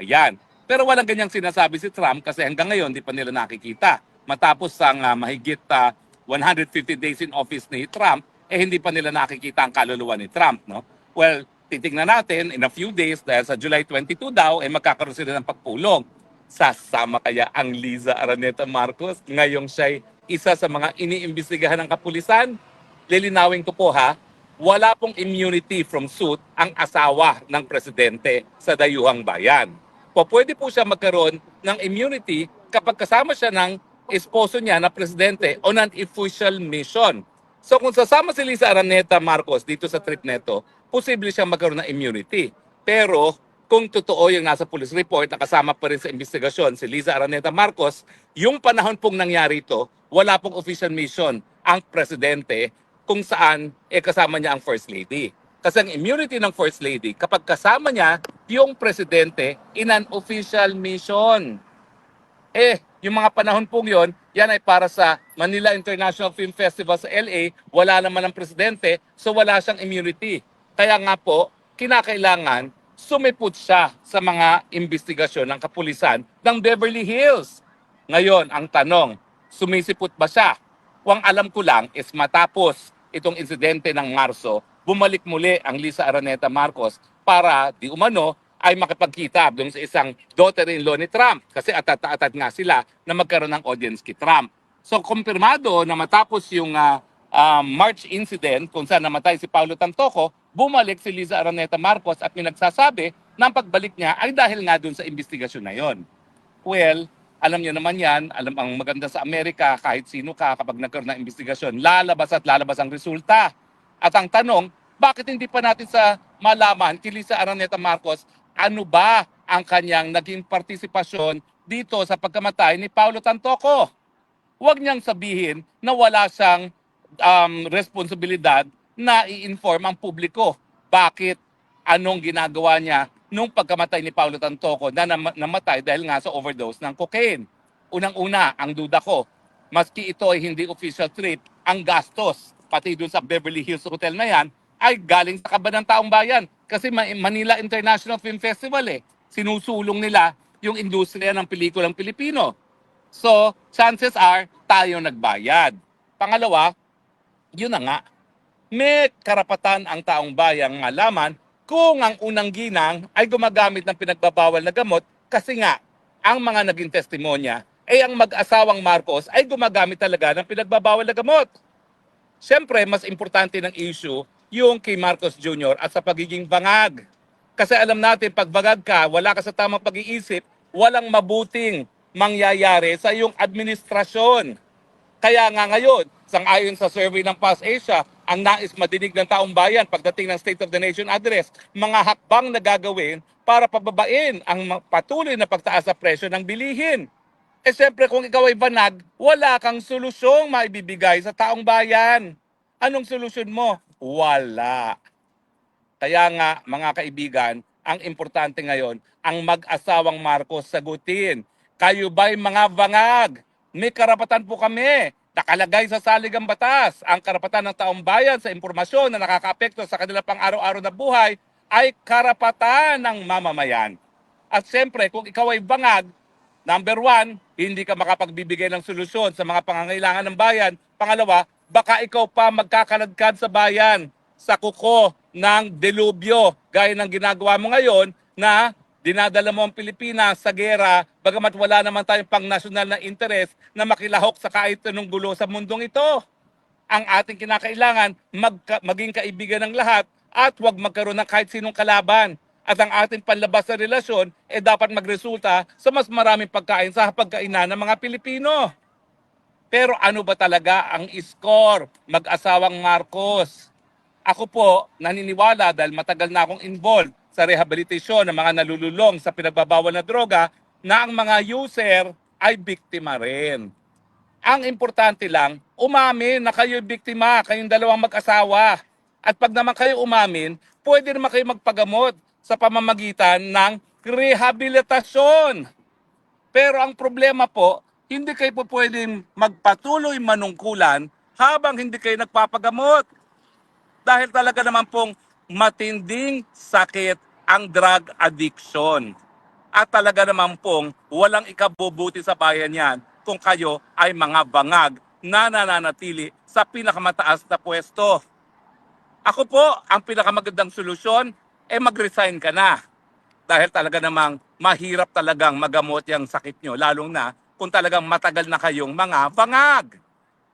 Ayan. Pero walang ganyang sinasabi si Trump kasi hanggang ngayon di pa nila nakikita. Matapos ang mahigit 150 days in office ni Trump, hindi pa nila nakikita ang kaluluwa ni Trump. No? Well, titingnan natin in a few days dahil sa July 22 daw, magkakaroon sila ng pagpulong. Sasama kaya ang Liza Araneta Marcos ngayong siya'y isa sa mga iniimbestigahan ng kapulisan? Lilinawin ko po ha, wala pong immunity from suit ang asawa ng presidente sa dayuhang bayan. Pwede po siya magkaroon ng immunity kapag kasama siya ng esposo niya na presidente on an official mission. So kung sasama si Liza Araneta Marcos dito sa trip neto, posible siyang magkaroon ng immunity. Pero kung totoo yung nasa police report na kasama pa rin sa investigasyon si Liza Araneta Marcos, yung panahon pong nangyari ito, wala pong official mission ang presidente kung saan kasama niya ang First Lady. Kasi ang immunity ng First Lady, kapag kasama niya yung presidente in an official mission. Yung mga panahon pong yon, yan ay para sa Manila International Film Festival sa LA, wala naman ang presidente, so wala siyang immunity. Kaya nga po, kinakailangan sumipot siya sa mga investigasyon ng kapulisan ng Beverly Hills. Ngayon, ang tanong, sumisipot ba siya? Ang alam ko lang is matapos itong insidente ng Marso, bumalik muli ang Liza Araneta Marcos para di umano ay makipagkita doon sa isang daughter-in-law ni Trump kasi atat-atat nga sila na magkaroon ng audience kay Trump. So kumpirmado na matapos yung March incident kung saan namatay si Paulo Tantoco, bumalik si Liza Araneta Marcos at pinagsasabi na ang pagbalik niya ay dahil nga doon sa investigasyon na yon. Well, alam niyo naman yan, alam ang maganda sa Amerika, kahit sino ka kapag nagkaroon ng investigasyon, lalabas at lalabas ang resulta. At ang tanong, bakit hindi pa natin sa malaman kay Liza Araneta Marcos ano ba ang kanyang naging partisipasyon dito sa pagkamatay ni Paulo Tantoco? Huwag niyang sabihin na wala siyang responsibilidad na i-inform ang publiko. Bakit? Anong ginagawa niya nung pagkamatay ni Paulo Tantoco na namatay dahil nga sa overdose ng cocaine? Unang-una, ang duda ko, maski ito ay hindi official trip, ang gastos, pati dun sa Beverly Hills Hotel na yan, ay galing sa kaban ng taong bayan. Kasi Manila International Film Festival sinusulong nila yung industriya ng pelikulang Pilipino. So, chances are, tayo nagbayad. Pangalawa, yun na nga, may karapatan ang taong bayang malaman kung ang unang ginang ay gumagamit ng pinagbabawal na gamot kasi nga, ang mga naging testimonya ay ang mag-asawang Marcos ay gumagamit talaga ng pinagbabawal na gamot. Siyempre, mas importante ng issue yung kay Marcos Jr. at sa pagiging bangag. Kasi alam natin, pag bangag ka, wala ka sa tamang pag-iisip, walang mabuting mangyayari sa iyong administrasyon. Kaya nga ngayon, sang-ayon sa survey ng PAS Asia, ang nais madinig ng taong bayan pagdating ng State of the Nation Address, mga hakbang na gagawin para pababain ang patuloy na pagtaas sa presyo ng bilihin. Siyempre kung ikaw ay banag, wala kang solusyong maibibigay sa taong bayan. Anong solusyon mo? Wala. Kaya nga mga kaibigan, ang importante ngayon, ang mag-asawang Marcos sagutin. Kayo ba'y mga bangag? May karapatan po kami. Nakalagay sa saligang batas ang karapatan ng taong bayan sa impormasyon na nakakaapekto sa kanilang pang-araw-araw na buhay ay karapatan ng mamamayan. At siyempre, kung ikaw ay bangag, number one, hindi ka makapagbibigay ng solusyon sa mga pangangailangan ng bayan. Pangalawa, baka ikaw pa magkakaladkad sa bayan sa kuko ng delubyo gaya ng ginagawa mo ngayon na dinadala mo ang Pilipinas sa gera bagamat wala naman tayong pang-nasyonal na interes na makilahok sa kahit anong gulo sa mundong ito. Ang ating kinakailangan, maging kaibigan ng lahat at huwag magkaroon ng kahit sinong kalaban. At ang ating panlabas na relasyon dapat magresulta sa mas maraming pagkain sa hapagkainan ng mga Pilipino. Pero ano ba talaga ang score mag-asawang Marcos? Ako po naniniwala dahil matagal na akong involved sa rehabilitasyon ng mga nalululong sa pinagbabawal na droga na ang mga user ay biktima rin. Ang importante lang, umamin na kayo'y biktima, kayong dalawang mag-asawa. At pag naman kayo umamin, pwede naman kayo magpagamot sa pamamagitan ng rehabilitasyon. Pero ang problema po, hindi kayo po pwedeng magpatuloy manungkulan habang hindi kayo nagpapagamot. Dahil talaga naman pong matinding sakit ang drug addiction. At talaga naman pong walang ikabubuti sa bayan yan kung kayo ay mga bangag na nananatili sa pinakamataas na pwesto. Ako po, ang pinakamagandang solusyon, mag-resign ka na. Dahil talaga namang mahirap talagang magamot yung sakit nyo, lalong na kung talagang matagal na kayong mga bangag.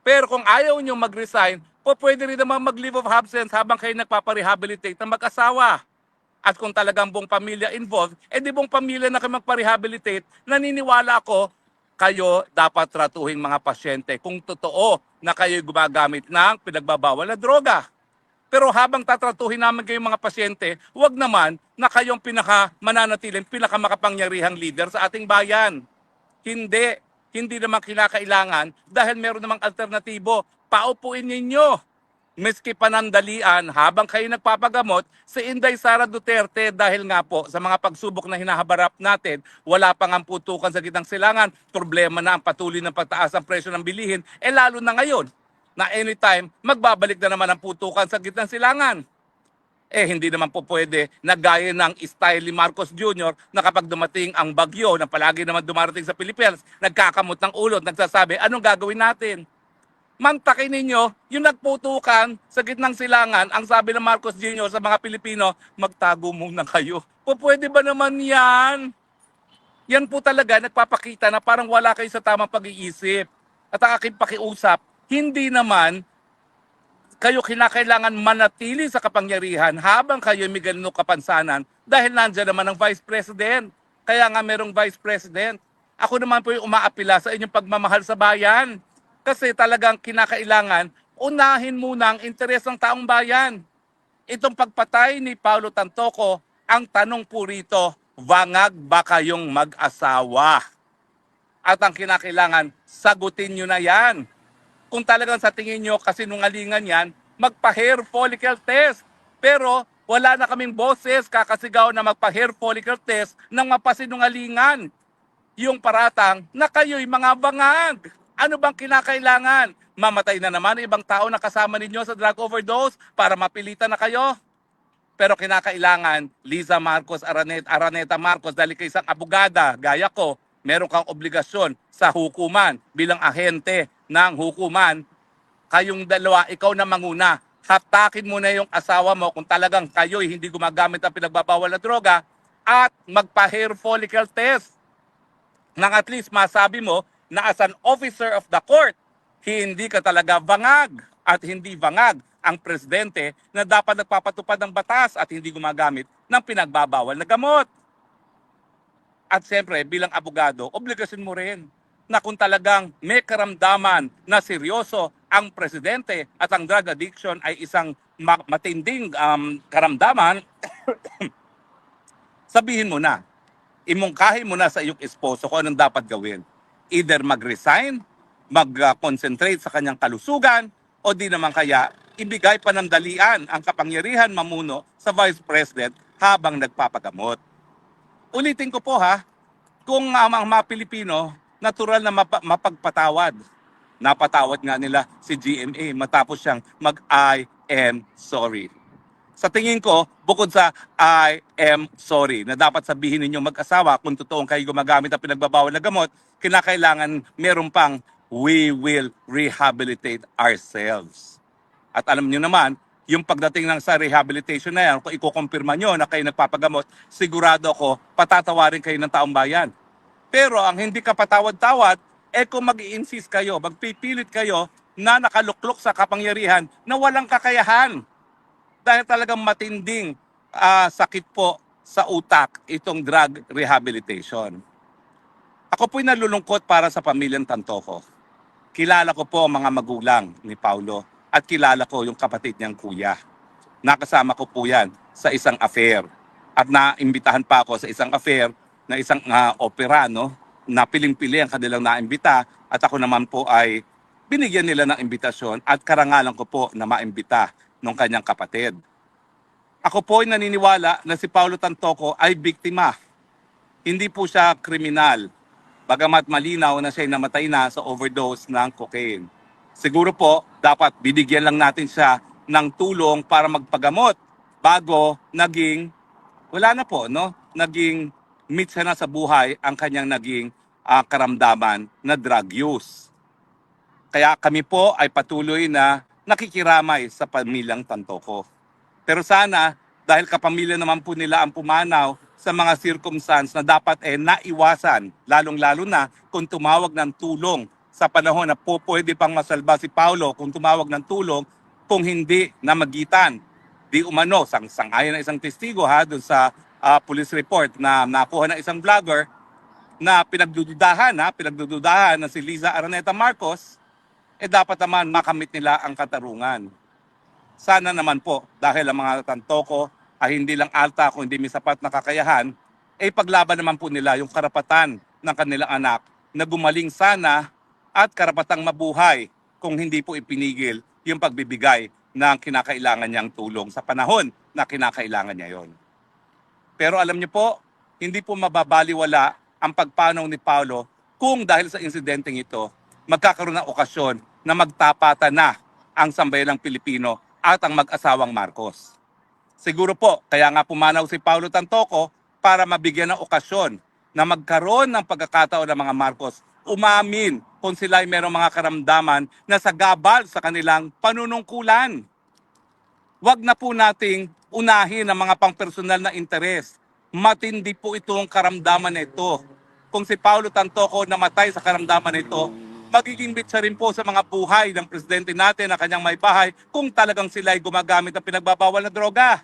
Pero kung ayaw nyo mag-resign, pwede rin naman mag-leave of absence habang kayo nagpaparehabilitate ng mag-asawa. At kung talagang buong pamilya involved, di buong pamilya na kayo magpa-rehabilitate, naniniwala ako, kayo dapat tratuhin mga pasyente kung totoo na kayo gumagamit ng pinagbabawal na droga. Pero habang tatratuhin namin kayong mga pasyente, huwag naman na kayong mananatiling pinakamakapangyarihang leader sa ating bayan. Hindi. Hindi naman kinakailangan dahil meron namang alternatibo. Paupuin ninyo. Miski panandalian habang kayo nagpapagamot si Inday Sara Duterte dahil nga po sa mga pagsubok na hinahabarap natin, wala pang ang putukan sa gitnang silangan, problema na ang patuloy ng pagtaas ng presyo ng bilihin, lalo na ngayon na anytime magbabalik na naman ang putukan sa gitnang silangan. Hindi naman po pwede na gaya ng style ni Marcos Jr. na kapag dumating ang bagyo na palagi naman dumarating sa Pilipinas, nagkakamot ng ulo at nagsasabi, anong gagawin natin? Mantakin ninyo, yung nagputukan sa gitnang silangan, ang sabi ng Marcos Jr. sa mga Pilipino, magtago muna kayo. Pwede ba naman yan? Yan po talaga nagpapakita na parang wala kayo sa tamang pag-iisip. At ang aking pakiusap, hindi naman kayo kinakailangan manatili sa kapangyarihan habang kayo may ganun kapansanan dahil nandiyan naman ang Vice President. Kaya nga merong Vice President. Ako naman po yung umaapila sa inyong pagmamahal sa bayan. Kasi talagang kinakailangan, unahin muna ang interes ng taong bayan. Itong pagpatay ni Paulo Tantoco, ang tanong po rito, bangag ba kayong mag-asawa? At ang kinakailangan, sagutin nyo na yan. Kung talagang sa tingin nyo kasinungalingan yan, magpa-hair follicle test. Pero wala na kaming boses kakasigaw na magpa-hair follicle test ng mapasinungalingan. Yung paratang na kayo'y mga bangag. Ano bang kinakailangan? Mamatay na naman ang ibang tao na kasama ninyo sa drug overdose para mapilitan na kayo? Pero kinakailangan, Liza Marcos, Araneta Marcos, dahil kay isang abogada, gaya ko, meron kang obligasyon sa hukuman bilang ahente ng hukuman, kayong dalawa, ikaw na manguna. Hatakin mo na yung asawa mo kung talagang kayo'y hindi gumagamit ang pinagbabawal na droga at magpa-hair follicle test. Nang at least masabi mo na as an officer of the court, hindi ka talaga bangag at hindi bangag ang presidente na dapat nagpapatupad ng batas at hindi gumagamit ng pinagbabawal na gamot. At siyempre, bilang abogado, obligasyon mo rin na kung talagang may karamdaman na seryoso ang presidente at ang drug addiction ay isang matinding karamdaman, sabihin mo na, imungkahin mo na sa iyong esposo kung anong dapat gawin. Either mag-resign, mag-concentrate sa kanyang kalusugan, o di naman kaya ibigay panandalian ang kapangyarihan mamuno sa Vice President habang nagpapagamot. Ulitin ko po kung ang mga Pilipino, natural na mapagpatawad. Napatawad nga nila si GMA matapos siyang mag-I am sorry. Sa tingin ko, bukod sa I am sorry na dapat sabihin ninyo mag-asawa kung totoong kayo gumagamit ang pinagbabawal na gamot, kinakailangan meron pang we will rehabilitate ourselves. At alam niyo naman, yung pagdating ng sa rehabilitation na yan, kung ikukumpirma nyo na kayo nagpapagamot, sigurado ako, patatawarin kayo ng taong bayan. Pero ang hindi ka patawad-tawad, kung mag-i-insist kayo, magpipilit kayo na nakaluklok sa kapangyarihan na walang kakayahan. Dahil talagang matinding sakit po sa utak itong drug rehabilitation. Ako po'y nalulungkot para sa pamilyang Tantoco. Kilala ko po ang mga magulang ni Paulo at kilala ko yung kapatid niyang kuya. Nakasama ko po yan sa isang affair. At naimbitahan pa ako sa isang affair na isang opera, no? Na piling-pili ang kanilang naimbita at ako naman po ay binigyan nila ng imbitasyon at karangalan ko po na maimbita ng kanyang kapatid. Ako po ay naniniwala na si Paulo Tantoco ay biktima. Hindi po siya kriminal, bagamat malinaw na siya namatay na sa overdose ng cocaine. Siguro po, dapat binigyan lang natin siya ng tulong para magpagamot bago naging, wala na po, no? Naging mitsa na sa buhay ang kanyang naging karamdaman na drug use. Kaya kami po ay patuloy na nakikiramay sa pamilyang Tantoco. Pero sana, dahil kapamilya naman po nila ang pumanaw sa mga circumstance na dapat naiwasan, lalong-lalo na kung tumawag ng tulong sa panahon na po pwede pang masalba si Paulo kung tumawag ng tulong, kung hindi na magitan. Di umano, sang-ayon na isang testigo doon sa police report na nakuha ng isang vlogger na pinagdududahan na si Liza Araneta Marcos, dapat naman makamit nila ang katarungan. Sana naman po, dahil ang mga Tantoco ay hindi lang alta kung hindi may sapat na kakayahan, paglaban naman po nila yung karapatan ng kanilang anak na gumaling sana at karapatang mabuhay kung hindi po ipinigil yung pagbibigay ng kinakailangan niyang tulong sa panahon na kinakailangan niya yon. Pero alam niyo po, hindi po mababaliwala ang pagpanaw ni Paulo kung dahil sa insidenteng ito, magkakaroon ng okasyon na magtapatan na ang sambayanang Pilipino at ang mag-asawang Marcos. Siguro po, kaya nga pumanaw si Paulo Tantoco para mabigyan ng okasyon na magkaroon ng pagkakataon ng mga Marcos umamin kung sila ay mayroong mga karamdaman na sagabal sa kanilang panunungkulan. Huwag na po nating unahin ang mga pangpersonal na interes. Matindi po itong karamdaman na ito. Kung si Paulo Tantoco namatay sa karamdaman na ito, magiging bitsa rin po sa mga buhay ng presidente natin na kanyang may bahay kung talagang sila ay gumagamit ng pinagbabawal na droga.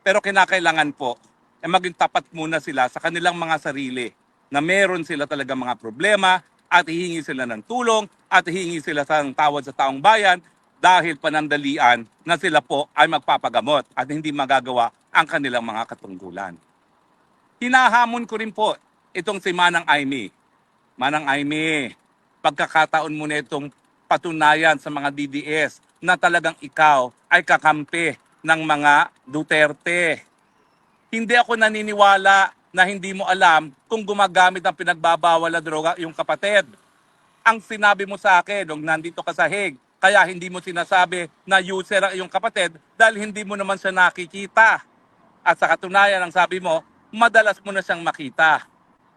Pero kinakailangan po maging tapat muna sila sa kanilang mga sarili na meron sila talaga mga problema at hihingi sila ng tulong at hihingi sila ng tawad sa taong bayan dahil panandalian na sila po ay magpapagamot at hindi magagawa ang kanilang mga katungkulan. Hinahamon ko rin po itong si Manang Aimee. Manang Aimee, pagkakataon mo na itong patunayan sa mga DDS na talagang ikaw ay kakampi ng mga Duterte. Hindi ako naniniwala na hindi mo alam kung gumagamit ng pinagbabawal na droga yung kapatid. Ang sinabi mo sa akin nung nandito ka sa Hague, kaya hindi mo sinasabi na user ang iyong kapatid dahil hindi mo naman siya nakikita. At sa katunayan, ang sabi mo, madalas mo na siyang makita.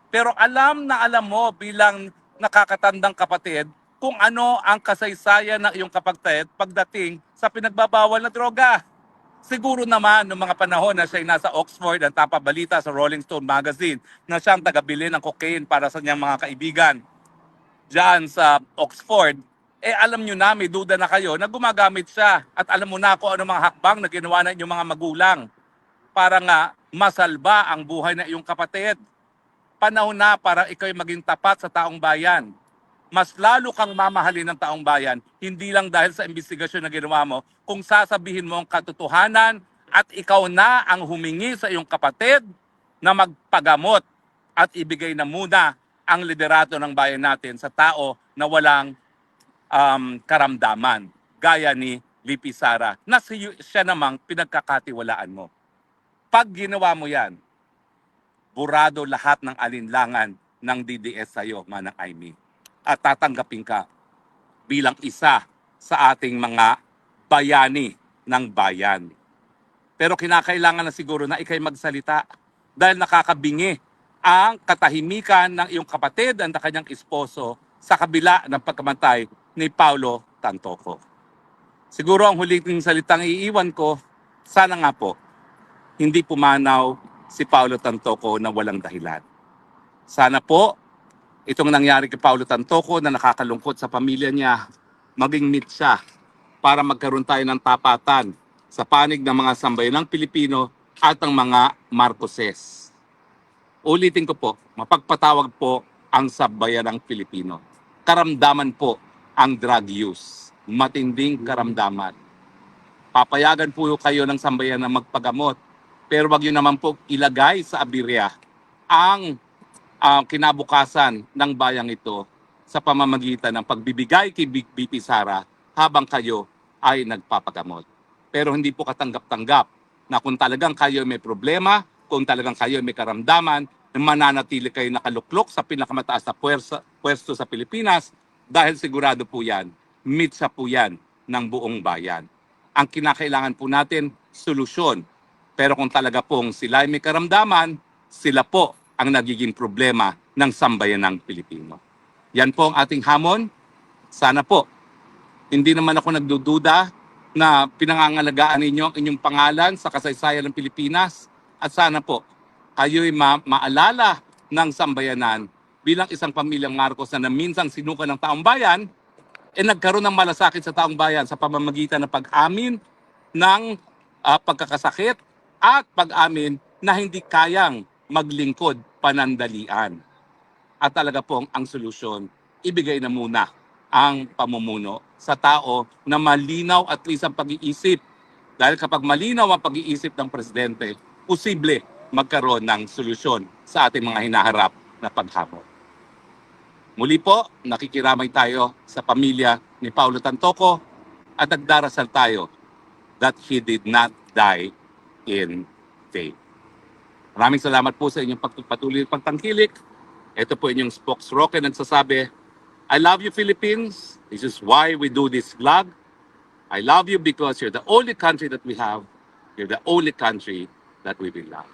Pero alam na alam mo bilang nakakatandang kapatid kung ano ang kasaysayan ng iyong kapatid pagdating sa pinagbabawal na droga. Siguro naman noong mga panahon na siya nasa Oxford at napabalita sa Rolling Stone magazine na siyang tagabili ng cocaine para sa niyang mga kaibigan diyan sa Oxford, alam nyo na, may duda na kayo na gumagamit siya at alam mo na kung ano mga hakbang na ginawa ng inyong mga magulang para nga masalba ang buhay ng iyong kapatid. Panahon na para ikaw maging tapat sa taong bayan. Mas lalo kang mamahalin ng taong bayan, hindi lang dahil sa investigasyon na ginawa mo, kung sasabihin mo ang katotohanan at ikaw na ang humingi sa iyong kapatid na magpagamot at ibigay na muna ang liderato ng bayan natin sa tao na walang karamdaman, gaya ni Lipi Sara, na siya namang pinagkakatiwalaan mo. Pag ginawa mo yan, burado lahat ng alinlangan ng DDS sa'yo, Manang Aimee. At tatanggapin ka bilang isa sa ating mga bayani ng bayan. Pero kinakailangan na siguro na ikay magsalita dahil nakakabingi ang katahimikan ng iyong kapatid at ng kanyang esposo sa kabila ng pagkamatay ni Paulo Tantoco. Siguro ang huling salitang iiwan ko, sana nga po, hindi pumanaw si Paulo Tantoco na walang dahilan. Sana po, itong nangyari kay Paulo Tantoco na nakakalungkot sa pamilya niya, maging mitsa para magkaroon tayo ng tapatan sa panig ng mga sambayanang Pilipino at ang mga Marcoses. Ulitin ko po, mapagpatawag po ang sambayanang Pilipino. Karamdaman po ang drug use. Matinding karamdaman. Papayagan po kayo ng sambayan na magpagamot, pero wag yun naman po ilagay sa abirya ang kinabukasan ng bayang ito sa pamamagitan ng pagbibigay kay BP Sara habang kayo ay nagpapagamot. Pero hindi po katanggap-tanggap na kung talagang kayo may problema, kung talagang kayo may karamdaman, mananatili kayo nakaluklok sa pinakamataas na pwesto sa Pilipinas dahil sigurado po yan, mitsa po yan ng buong bayan. Ang kinakailangan po natin, solusyon. Pero kung talaga pong sila ay may karamdaman, sila po ang nagiging problema ng sambayanang Pilipino. Yan po ang ating hamon. Sana po, hindi naman ako nagdududa na pinangangalagaan ninyo ang inyong pangalan sa kasaysayan ng Pilipinas. At sana po, kayo'y maalala ng sambayanan bilang isang pamilyang Marcos na minsang sinuka ng taong bayan, nagkaroon ng malasakit sa taong bayan sa pamamagitan ng pag-amin ng pagkakasakit at pag-amin na hindi kayang maglingkod panandalian. At talaga pong ang solusyon, ibigay na muna ang pamumuno sa tao na malinaw at least ang pag-iisip. Dahil kapag malinaw ang pag-iisip ng presidente, posible magkaroon ng solusyon sa ating mga hinaharap na paghamon. Muli po, nakikiramay tayo sa pamilya ni Paulo Tantoco at nagdarasal tayo that he did not die in vain. Maraming salamat po sa inyong patuloy na pagtangkilik. Ito po inyong spokesrocket nagsasabi, I love you Philippines. This is why we do this vlog. I love you because you're the only country that we have. You're the only country that we will love.